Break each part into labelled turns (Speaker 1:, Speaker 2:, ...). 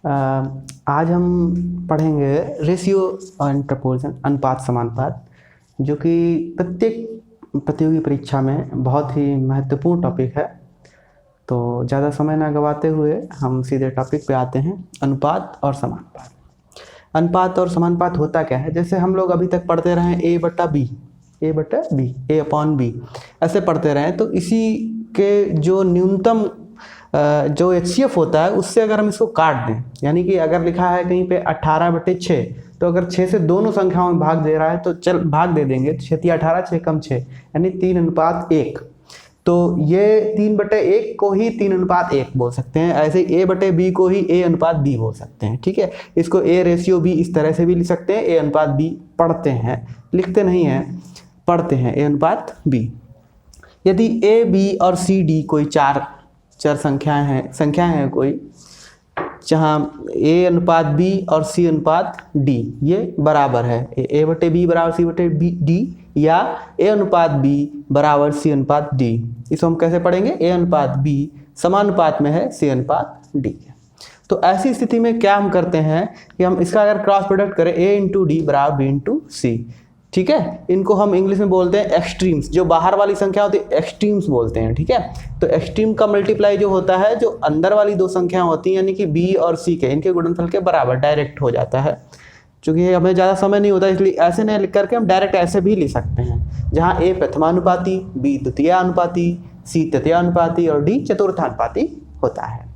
Speaker 1: आज हम पढ़ेंगे रेशियो एंड प्रपोर्शन, अनुपात समानुपात, जो कि प्रत्येक प्रतियोगी परीक्षा में बहुत ही महत्वपूर्ण टॉपिक है। तो ज़्यादा समय ना गवाते हुए हम सीधे टॉपिक पे आते हैं, अनुपात और समानुपात। अनुपात और समानुपात होता क्या है? जैसे हम लोग अभी तक पढ़ते रहे ए बटा बी, ए अपॉन बी, ऐसे पढ़ते रहे, तो इसी के जो न्यूनतम जो HCF होता है उससे अगर हम इसको काट दें, यानी कि अगर लिखा है कहीं पे 18/6, तो अगर 6 से दोनों संख्याओं में भाग दे रहा है तो चल भाग दे देंगे, 6×18 6 कम 6, यानी 3:1। तो ये 3/1 को ही 3:1 बोल सकते हैं। ऐसे A/B को ही A/B बोल सकते हैं। ठीक है, इसको A रेशियो B इस तरह से भी लिख सकते हैं। A/B पढ़ते हैं, लिखते नहीं हैं, पढ़ते हैं A/B। यदि A, B और C, D कोई चार संख्याएं हैं कोई, जहाँ A/B और C/D ये बराबर है, A/B बराबर C/D या A/B बराबर C/D। इसको हम कैसे पढ़ेंगे? A/B समानुपात में है C/D। तो ऐसी स्थिति में क्या हम करते हैं कि हम इसका अगर क्रॉस प्रोडक्ट करें, A/D बराबर B/C, ठीक है, इनको हम इंग्लिश में बोलते हैं एक्सट्रीम्स। जो बाहर वाली संख्या होती है एक्सट्रीम्स बोलते हैं। ठीक है, तो एक्सट्रीम का मल्टीप्लाई जो होता है, जो अंदर वाली दो संख्या होती हैं, यानी कि B और C के, इनके गुणनफल के बराबर डायरेक्ट हो जाता है। चूंकि हमें ज़्यादा समय नहीं होता, इसलिए ऐसे नहीं लिख करके हम डायरेक्ट ऐसे भी लिख सकते हैं, जहाँ A प्रथमानुपाती, B द्वितीयानुपाती, C तृतीयानुपाती और D चतुर्थानुपाती होता है।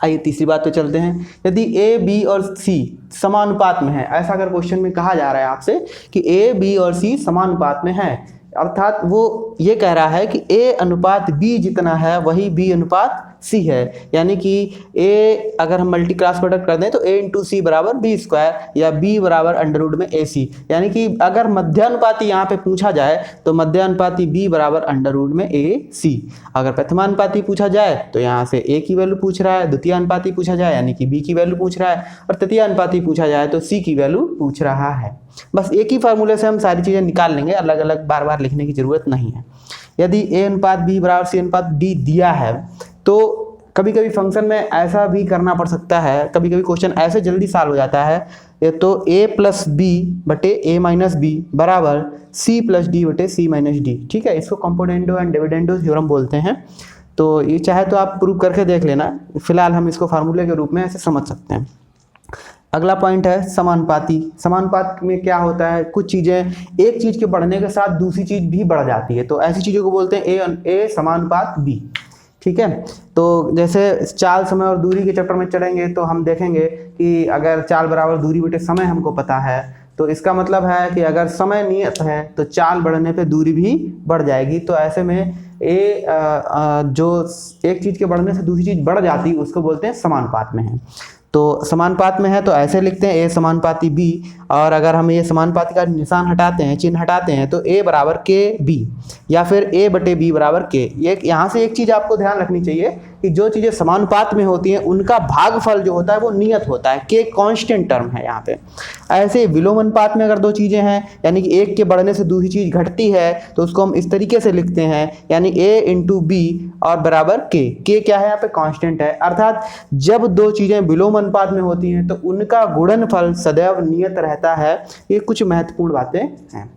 Speaker 1: आइए तीसरी बात पे चलते हैं। यदि A, B और C समानुपात में है, ऐसा अगर क्वेश्चन में कहा जा रहा है आपसे कि A, B और C समानुपात में है, अर्थात वो ये कह रहा है कि A/B जितना है वही B/C है, यानी कि A अगर हम मल्टी क्रॉस प्रोडक्ट कर दें तो A×C बराबर B² या B बराबर √AC, यानी कि अगर मध्यानुपाती यहाँ पे पूछा जाए तो मध्यानुपाती B बराबर √AC। अगर प्रथमानुपाती पूछा जाए तो यहाँ से A की वैल्यू पूछ रहा है, द्वितीयानुपाती पूछा जाए यानी कि B की वैल्यू पूछ रहा है, और तृतीयानुपाती पूछा जाए तो C की वैल्यू पूछ रहा है। बस एक ही फार्मूले से हम सारी चीज़ें निकाल लेंगे, अलग अलग बार बार लिखने की जरूरत नहीं है। यदि A/B बराबर C/D दिया है तो कभी कभी फंक्शन में ऐसा भी करना पड़ सकता है, कभी कभी क्वेश्चन ऐसे जल्दी सॉल्व हो जाता है, तो A+B/A-B बराबर C+D/C-D। ठीक है, इसको कंपोनेंडो एंड डिविडेंडो थ्योरम बोलते हैं। तो ये चाहे तो आप प्रूव करके देख लेना, फिलहाल हम इसको फार्मूले के रूप में ऐसे समझ सकते हैं। अगला पॉइंट है समानुपाती। समानुपात में क्या होता है, कुछ चीज़ें एक चीज़ के बढ़ने के साथ दूसरी चीज़ भी बढ़ जाती है, तो ऐसी चीज़ों को बोलते हैं A समानुपात B। ठीक है, तो जैसे चाल, समय और दूरी के चैप्टर में चढ़ेंगे तो हम देखेंगे कि अगर चाल बराबर दूरी बटे समय हमको पता है, तो इसका मतलब है कि अगर समय नियत है तो चाल बढ़ने पे दूरी भी बढ़ जाएगी। तो ऐसे में जो एक चीज़ के बढ़ने से दूसरी चीज़ बढ़ जाती है उसको बोलते हैं समानुपात में है। तो समानुपात में है तो ऐसे लिखते हैं A समानुपाती B, और अगर हम ये समानुपाती का निशान हटाते हैं, चिन्ह हटाते हैं, तो A बराबर KB या फिर A/B बराबर K। ये यहाँ से एक चीज़ आपको ध्यान रखनी चाहिए कि जो चीज़ें समानुपात में होती हैं उनका भागफल जो होता है वो नियत होता है, K कांस्टेंट टर्म है यहाँ पे। ऐसे विलोम अनुपात में अगर दो चीज़ें हैं, यानी कि एक के बढ़ने से दूसरी चीज़ घटती है, तो उसको हम इस तरीके से लिखते हैं, यानी A×B और बराबर K। K क्या है यहाँ पे? कांस्टेंट है। अर्थात जब दो चीज़ें विलोम अनुपात में होती हैं तो उनका गुणनफल सदैव नियत रहता है। ये कुछ महत्वपूर्ण बातें हैं।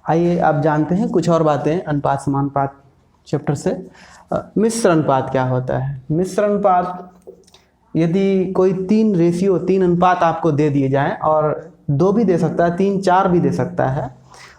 Speaker 1: आइए अब जानते हैं कुछ और बातें अनुपात समानुपात चैप्टर से। मिश्र अनुपात क्या होता है? मिश्र अनुपात, यदि कोई 3 अनुपात आपको दे दिए जाएं, और 2 भी दे सकता है, 3 4 भी दे सकता है,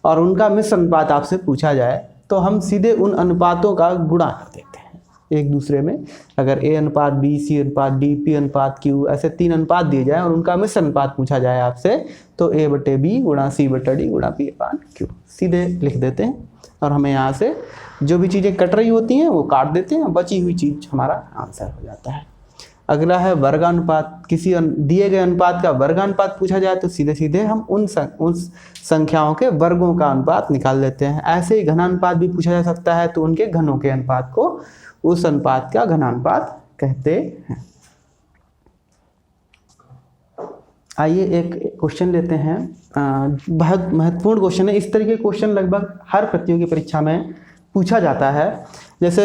Speaker 1: और उनका मिश्र अनुपात आपसे पूछा जाए, तो हम सीधे उन अनुपातों का गुणा कर देते हैं एक दूसरे में। अगर A/B, C/D, P/Q ऐसे 3 अनुपात दिए जाए और उनका मिश्र अनुपात पूछा जाए आपसे, तो A/B गुणा C/D गुणा P/Q सीधे लिख देते हैं, और हमें यहाँ से जो भी चीज़ें कट रही होती हैं वो काट देते हैं, बची हुई चीज़ हमारा आंसर हो जाता है। अगला है वर्गानुपात। किसी दिए गए अनुपात का वर्गानुपात पूछा जाए तो सीधे सीधे हम उन संख्याओं के वर्गों का अनुपात निकाल लेते हैं। ऐसे ही घनानुपात भी पूछा जा सकता है, तो उनके घनों के अनुपात को उस अनुपात का घनानुपात कहते हैं। आइए एक क्वेश्चन लेते हैं, बहुत महत्वपूर्ण क्वेश्चन है। इस तरह के क्वेश्चन लगभग हर प्रतियोगी परीक्षा में पूछा जाता है। जैसे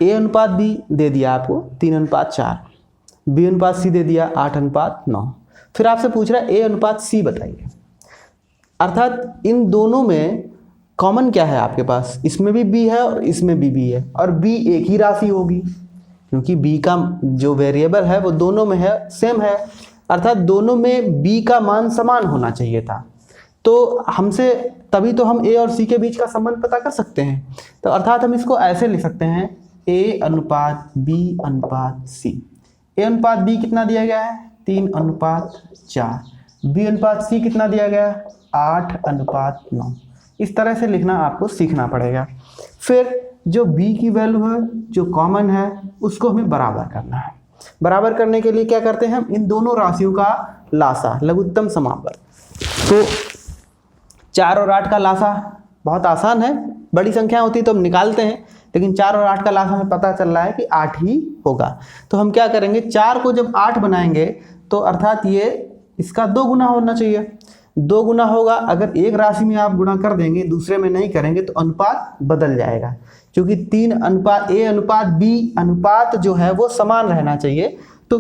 Speaker 1: A/B दे दिया आपको 3:4, बी अनुपात सी दे दिया 8:9। फिर आपसे पूछ रहा है ए अनुपात सी बताइए, अर्थात इन दोनों में कॉमन क्या है आपके पास, इसमें भी बी है और इसमें भी बी है, और बी एक ही राशि होगी क्योंकि बी का जो वेरिएबल है वो दोनों में है, सेम है, अर्थात दोनों में बी का मान समान होना चाहिए था। तो हमसे तभी तो हम ए और सी के बीच का संबंध पता कर सकते हैं। तो अर्थात हम इसको ऐसे लिख सकते हैं ए अनुपात बी अनुपात सी। ए अनुपात बी कितना दिया गया है 3:4, बी अनुपात सी कितना दिया गया है 8:9। इस तरह से लिखना आपको सीखना पड़ेगा। फिर जो b की वैल्यू है जो कॉमन है उसको हमें बराबर करना है। बराबर करने के लिए क्या करते हैं हम, इन दोनों राशियों का लासा लघुत्तम समावर्त। तो 4 और 8 का लासा बहुत आसान है, बड़ी संख्या होती तो हम निकालते हैं, लेकिन 4 और 8 का लासा हमें पता चल रहा है कि 8 ही होगा। तो हम क्या करेंगे, 4 को जब 8 बनाएंगे तो अर्थात ये इसका 2 गुना होना चाहिए। 2 गुना होगा, अगर एक राशि में आप गुणा कर देंगे दूसरे में नहीं करेंगे तो अनुपात बदल जाएगा, क्योंकि 3 अनुपात ए अनुपात बी अनुपात जो है वो समान रहना चाहिए। तो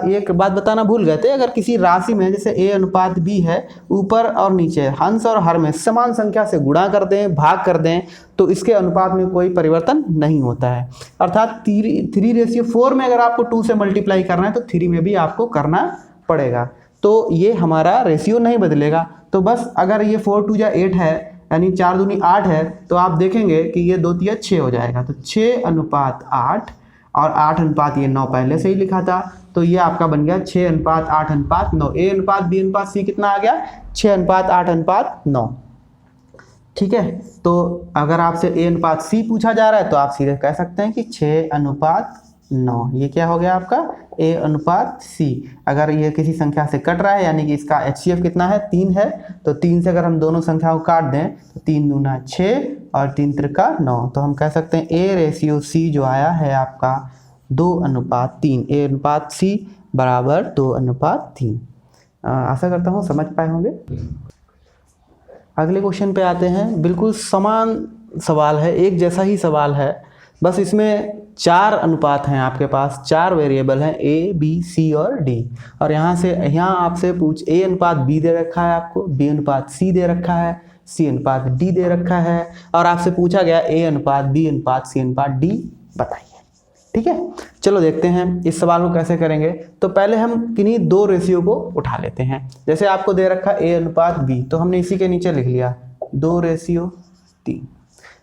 Speaker 1: एक बात बताना भूल गए थे, अगर किसी राशि में जैसे ए अनुपात बी है, ऊपर और नीचे हंस और हर में समान संख्या से गुणा कर दें, भाग कर दें, तो इसके अनुपात में कोई परिवर्तन नहीं होता है। अर्थात 3:4 में अगर आपको 2 से मल्टीप्लाई करना है तो 3 में भी आपको करना पड़ेगा, तो ये हमारा रेशियो नहीं बदलेगा। तो बस अगर ये 4 2 8 है, यानी 4 दूनी 8 है, तो आप देखेंगे कि ये 2 3 6 हो जाएगा। तो 6:8 और 8 ये 9 पहले से ही लिखा था, तो ये आपका बन गया 6:8:9। ए अनुपात बी अनुपात सी कितना आ गया 6:8:9। ठीक है, तो अगर आपसे ए अनुपात सी पूछा जा रहा है तो आप सीधे कह सकते हैं कि 6:9। ये क्या हो गया आपका ए अनुपात सी। अगर ये किसी संख्या से कट रहा है, यानी कि इसका HCF कितना है 3 है, तो 3 से अगर हम दोनों संख्याओं को काट दें तो 3 दूना 6 और 3 त्रिका 9, तो हम कह सकते हैं ए रेशियो सी जो आया है आपका 2:3। ए अनुपात सी बराबर 2:3। आशा करता हूँ समझ पाए होंगे। अगले क्वेश्चन पे आते हैं। बिल्कुल समान सवाल है, एक जैसा ही सवाल है, बस इसमें 4 अनुपात हैं आपके पास, 4 वेरिएबल हैं ए बी सी और डी, और यहाँ आपसे ए अनुपात बी दे रखा है आपको, बी अनुपात सी दे रखा है, सी अनुपात डी दे रखा है, और आपसे पूछा गया ए अनुपात बी अनुपात सी अनुपात डी बताइए। ठीक है, चलो देखते हैं इस सवाल को कैसे करेंगे। तो पहले हम किन्हीं 2 रेशियो को उठा लेते हैं। जैसे आपको दे रखा ए अनुपात बी, तो हमने इसी के नीचे लिख लिया 2:3।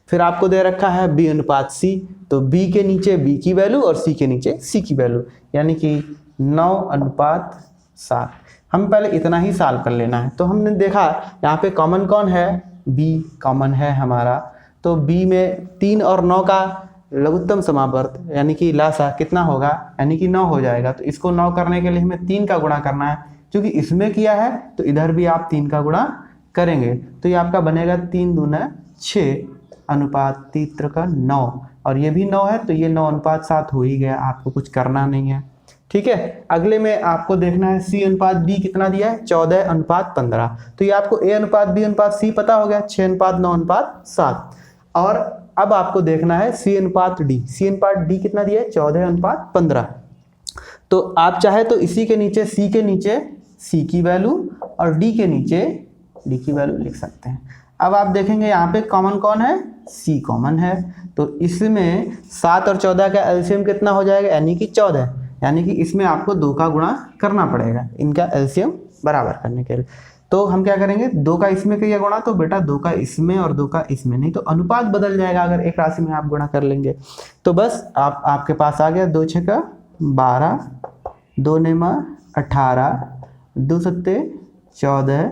Speaker 1: फिर आपको दे रखा है बी अनुपात सी, तो बी के नीचे बी की वैल्यू और सी के नीचे सी की वैल्यू, यानी कि 9:7। हम पहले इतना ही सॉल्व कर लेना है। तो हमने देखा यहाँ पे कॉमन कौन है, बी कॉमन है हमारा, तो बी में 3 और 9 का लघुत्तम समावर्त यानी कि लासा कितना होगा, यानी कि 9 हो जाएगा। तो इसको 9 करने के लिए हमें 3 का गुणा करना है, क्योंकि इसमें किया है तो इधर भी आप 3 का गुणा करेंगे, तो ये आपका बनेगा 3 दूना 6 अनुपात 3 का 9, और ये भी 9 है, तो ये 9:7 हो ही गया, आपको कुछ करना नहीं है। ठीक है, अगले में आपको देखना है सी अनुपात डी कितना दिया है 14:15। तो ये आपको ए अनुपात बी अनुपात सी पता हो गया 6:9:7। और अब आपको देखना है सी अनुपात डी। सी अनुपात डी कितना दिया है 14:15। तो आप चाहे तो इसी के नीचे सी के नीचे सी की वैल्यू और डी के नीचे डी की वैल्यू लिख सकते हैं। अब आप देखेंगे यहाँ पे कॉमन कौन है, सी कॉमन है, तो इसमें 7 और 14 का एलसीएम कितना हो जाएगा, यानी कि 14, यानी कि इसमें आपको 2 का गुणा करना पड़ेगा इनका एलसीएम बराबर करने के लिए। तो हम क्या करेंगे, 2 का इसमें किया गुणा, तो बेटा 2 का इसमें और 2 का इसमें, नहीं तो अनुपात बदल जाएगा अगर एक राशि में आप गुणा कर लेंगे। तो बस आपके पास आ गया 2 6 12, 2 9 18, 2 7 14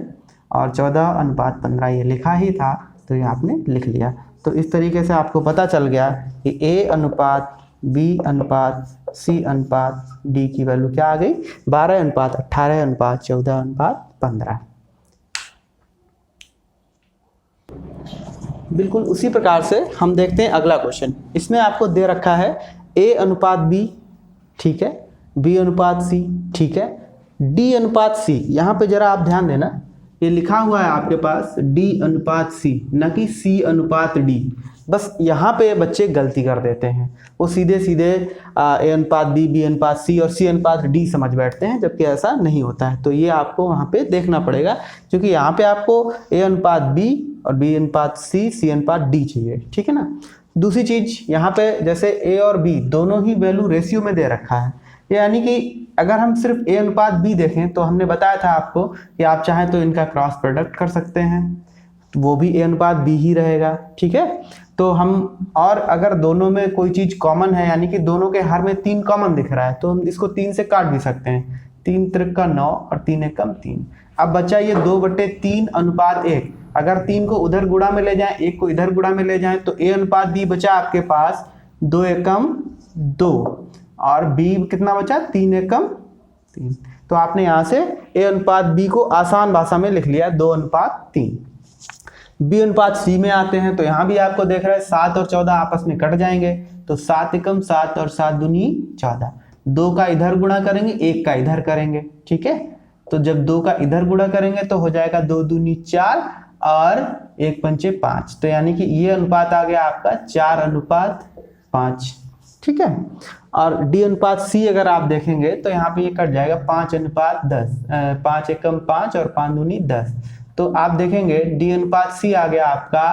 Speaker 1: और 14:15 ये लिखा ही था, तो ये आपने लिख लिया। तो इस तरीके से आपको पता चल गया कि ए अनुपात बी अनुपात सी अनुपात डी की वैल्यू क्या आ गई 12:18 14:15। बिल्कुल उसी प्रकार से हम देखते हैं अगला क्वेश्चन। इसमें आपको दे रखा है ए अनुपात बी, ठीक है, बी अनुपात सी, ठीक है, डी अनुपात सी। यहाँ पे जरा आप ध्यान देना, ये लिखा हुआ है आपके पास डी अनुपात सी, न कि सी अनुपात डी। बस यहाँ पे बच्चे गलती कर देते हैं, वो सीधे सीधे ए अनुपात बी, बी अनुपात सी और सी अनुपात डी समझ बैठते हैं, जबकि ऐसा नहीं होता है। तो ये आपको वहाँ पे देखना पड़ेगा, क्योंकि यहाँ पे आपको ए अनुपात बी और बी अनुपात सी अनुपात डी चाहिए, ठीक है ना। दूसरी चीज़ यहाँ पे जैसे ए और बी दोनों ही वैल्यू रेशियो में दे रखा है, यानी कि अगर हम सिर्फ ए अनुपात बी देखें तो हमने बताया था आपको कि आप चाहें तो इनका क्रॉस प्रोडक्ट कर सकते हैं, तो वो भी ए अनुपात बी ही रहेगा, ठीक है। तो हम, और अगर दोनों में कोई चीज़ कॉमन है, यानी कि दोनों के हर में 3 कॉमन दिख रहा है, तो हम इसको 3 से काट भी सकते हैं। 3 त्रिक का 9 और 3 एकम 3। अब बचा ये 2/3 अनुपात 1। अगर 3 को उधर गुणा में ले जाएं, 1 को इधर गुणा में ले जाएं, तो ए अनुपात बी बचा आपके पास 2 एकम 2 और बी कितना बचा 3 एकम 3। तो आपने यहाँ से ए अनुपात बी को आसान भाषा में लिख लिया 2 अनुपात 3। बी अनुपात सी में आते हैं, तो यहाँ भी आपको देख रहा है 7 और 14 आपस में कट जाएंगे, तो 7 एकम 7 और 7 दूनी 14। 2 का इधर गुणा करेंगे, 1 का इधर करेंगे, ठीक है। तो जब 2 का इधर गुणा करेंगे तो हो जाएगा 2 दूनी 4 और 1 पंचे 5। तो यानी कि ये अनुपात आ गया आपका 4 अनुपात 5, ठीक है। और डी अनुपात सी अगर आप देखेंगे तो यहाँ पे ये कट जाएगा 5 अनुपात 10, 5 एकम 5 और 5 दूनी 10। तो आप देखेंगे डी अनुपात सी आ गया आपका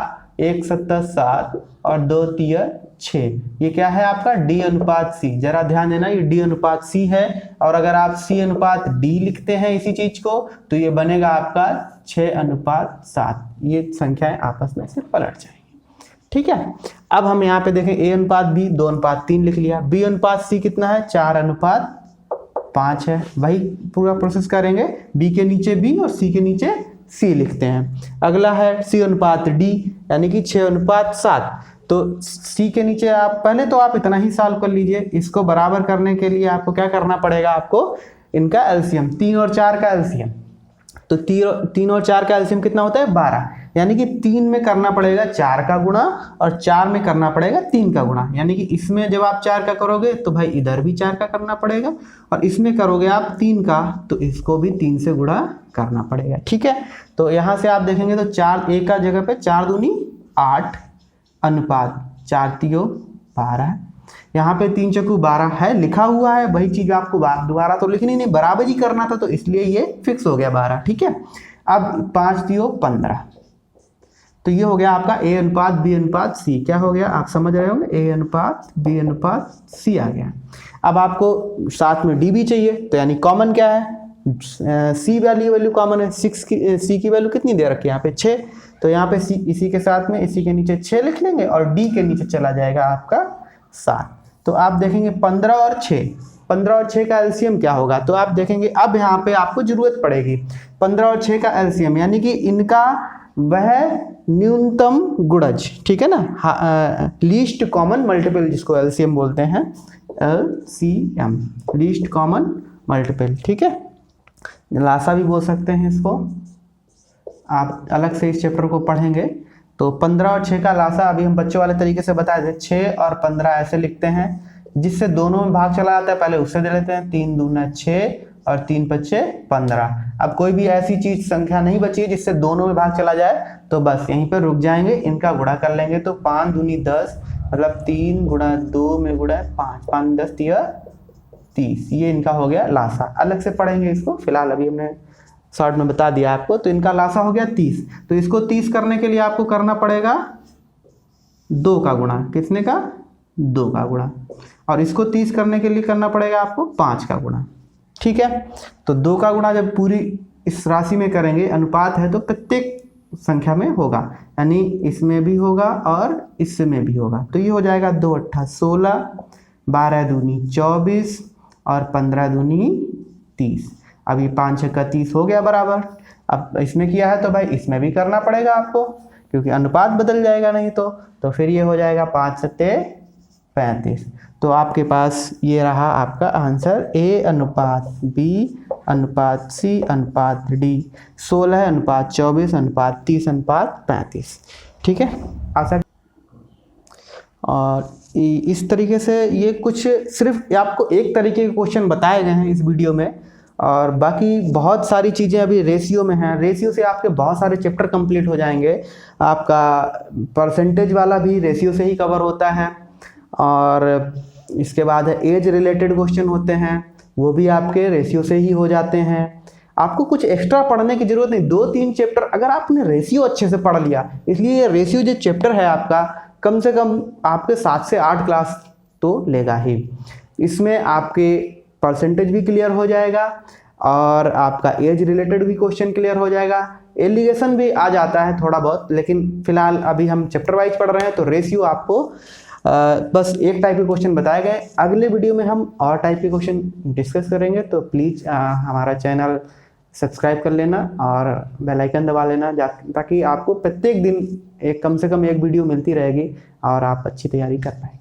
Speaker 1: 1 7 7 और 2 3 6। ये क्या है आपका डी अनुपात सी। जरा ध्यान देना, ये डी अनुपात सी है, और अगर आप सी अनुपात डी लिखते हैं इसी चीज को, तो ये बनेगा आपका 6 अनुपात 7। ये संख्याएं आपस में से पलट जाएंगी, ठीक है। अब हम यहाँ पे देखें ए अनुपात बी 2 अनुपात 3 लिख लिया। बी अनुपात सी कितना है 4 अनुपात 5 है। वही पूरा प्रोसेस करेंगे, बी के नीचे बी और सी के नीचे सी लिखते हैं। अगला है सी अनुपात डी, यानी कि 6 अनुपात 7। तो सी के नीचे आप पहले तो आप इतना ही सॉल्व कर लीजिए। इसको बराबर करने के लिए आपको क्या करना पड़ेगा, आपको इनका एलसीएम 3 और 4 का एलसीएम। तो 3 और 4 का एलसीएम कितना होता है 12, यानी कि 3 में करना पड़ेगा 4 का गुणा और 4 में करना पड़ेगा 3 का गुणा। यानी कि इसमें जब आप 4 का करोगे तो भाई इधर भी 4 का करना पड़ेगा, और इसमें करोगे आप 3 का तो इसको भी 3 से गुणा करना पड़ेगा, ठीक है। तो यहाँ से आप देखेंगे तो 4 एक का जगह पे 4 दूनी 8 अनुपात 4 तियो 12। यहाँ पे 3 चक्कू 12 है लिखा हुआ है, वही चीज आपको दोबारा तो लिखनी नहीं, बराबरी करना था, तो इसलिए ये फिक्स हो गया 12, ठीक है। अब 5 तियो 15, तो ये हो गया आपका ए अनुपात बी अनुपात सी। क्या हो गया आप समझ रहे होंगे, ए अनुपात बी अनुपात सी आ गया। अब आपको साथ में डी भी चाहिए, तो यानी कॉमन क्या है, सी वैल्यू कॉमन है। 6 की सी की वैल्यू कितनी दे रखी है यहाँ पे 6, तो यहाँ पे सी इसी के साथ में इसी के नीचे 6 लिख लेंगे, और डी के नीचे चला जाएगा आपका 7। तो आप देखेंगे 15 और 6, 15 और 6 का एलसीएम क्या होगा, तो आप देखेंगे अब यहाँ पे आपको जरूरत पड़ेगी 15 और 6 का एलसीएम, यानी कि इनका वह न्यूनतम गुणज, ठीक है ना, लीस्ट कॉमन मल्टीपल जिसको एलसीएम बोलते हैं, एलसीएम लीस्ट कॉमन मल्टीपल, ठीक है। लासा भी बोल सकते हैं इसको, आप अलग से इस चैप्टर को पढ़ेंगे। तो 15 और 6 का लासा अभी हम बच्चों वाले तरीके से बताए थे, 6 और 15 ऐसे लिखते हैं, जिससे दोनों में भाग चला जाता है पहले उससे दे लेते हैं। 3 दूना 6 और 3 पच्चे 15। अब कोई भी ऐसी चीज संख्या नहीं बची है जिससे दोनों में भाग चला जाए, तो बस यहीं पर रुक जाएंगे, इनका गुणा कर लेंगे। तो 5 दूनी 10, मतलब 3 गुणा 2 में गुणा 5, 5 10 30, ये इनका हो गया लासा। अलग से पढ़ेंगे इसको, फिलहाल अभी हमने शॉर्ट में बता दिया आपको। तो इनका लासा हो गया 30। तो इसको 30 करने के लिए आपको करना पड़ेगा 2 का गुणा, किसने का 2 का गुणा, और इसको 30 करने के लिए करना पड़ेगा आपको 5 का गुणा, ठीक है। तो 2 का गुणा जब पूरी इस राशि में करेंगे, अनुपात है तो प्रत्येक संख्या में होगा, यानी इसमें भी होगा और इसमें भी होगा। तो ये हो जाएगा 2 8 16, 12 दूनी 24 और 15 दूनी 30। अब ये 5 6 का 30 हो गया बराबर। अब इसमें किया है तो भाई इसमें भी करना पड़ेगा आपको, क्योंकि अनुपात बदल जाएगा नहीं तो फिर ये हो जाएगा 5 7 35। तो आपके पास ये रहा आपका आंसर, ए अनुपात बी अनुपात सी अनुपात डी 16 अनुपात 24 अनुपात 30 अनुपात 35, ठीक है। आशा और इस तरीके से ये कुछ सिर्फ आपको एक तरीके के क्वेश्चन बताए गए हैं इस वीडियो में, और बाकी बहुत सारी चीज़ें अभी रेशियो में हैं। रेशियो से आपके बहुत सारे चैप्टर कंप्लीट हो जाएंगे। आपका परसेंटेज वाला भी रेशियो से ही कवर होता है, और इसके बाद एज रिलेटेड क्वेश्चन होते हैं, वो भी आपके रेशियो से ही हो जाते हैं। आपको कुछ एक्स्ट्रा पढ़ने की जरूरत नहीं। 2-3 चैप्टर अगर आपने रेशियो अच्छे से पढ़ लिया, इसलिए रेशियो जो चैप्टर है आपका कम से कम आपके 7 से 8 क्लास तो लेगा ही। इसमें आपके परसेंटेज भी क्लियर हो जाएगा और आपका एज रिलेटेड भी क्वेश्चन क्लियर हो जाएगा। एलिगेशन भी आ जाता है थोड़ा बहुत, लेकिन फिलहाल अभी हम चैप्टर वाइज पढ़ रहे हैं तो रेशियो आपको बस एक टाइप के क्वेश्चन बताए गए। अगले वीडियो में हम और टाइप के क्वेश्चन डिस्कस करेंगे, तो प्लीज़ हमारा चैनल सब्सक्राइब कर लेना और बेल आइकन दबा लेना, ताकि आपको प्रत्येक दिन कम से कम एक वीडियो मिलती रहेगी और आप अच्छी तैयारी कर पाएंगे।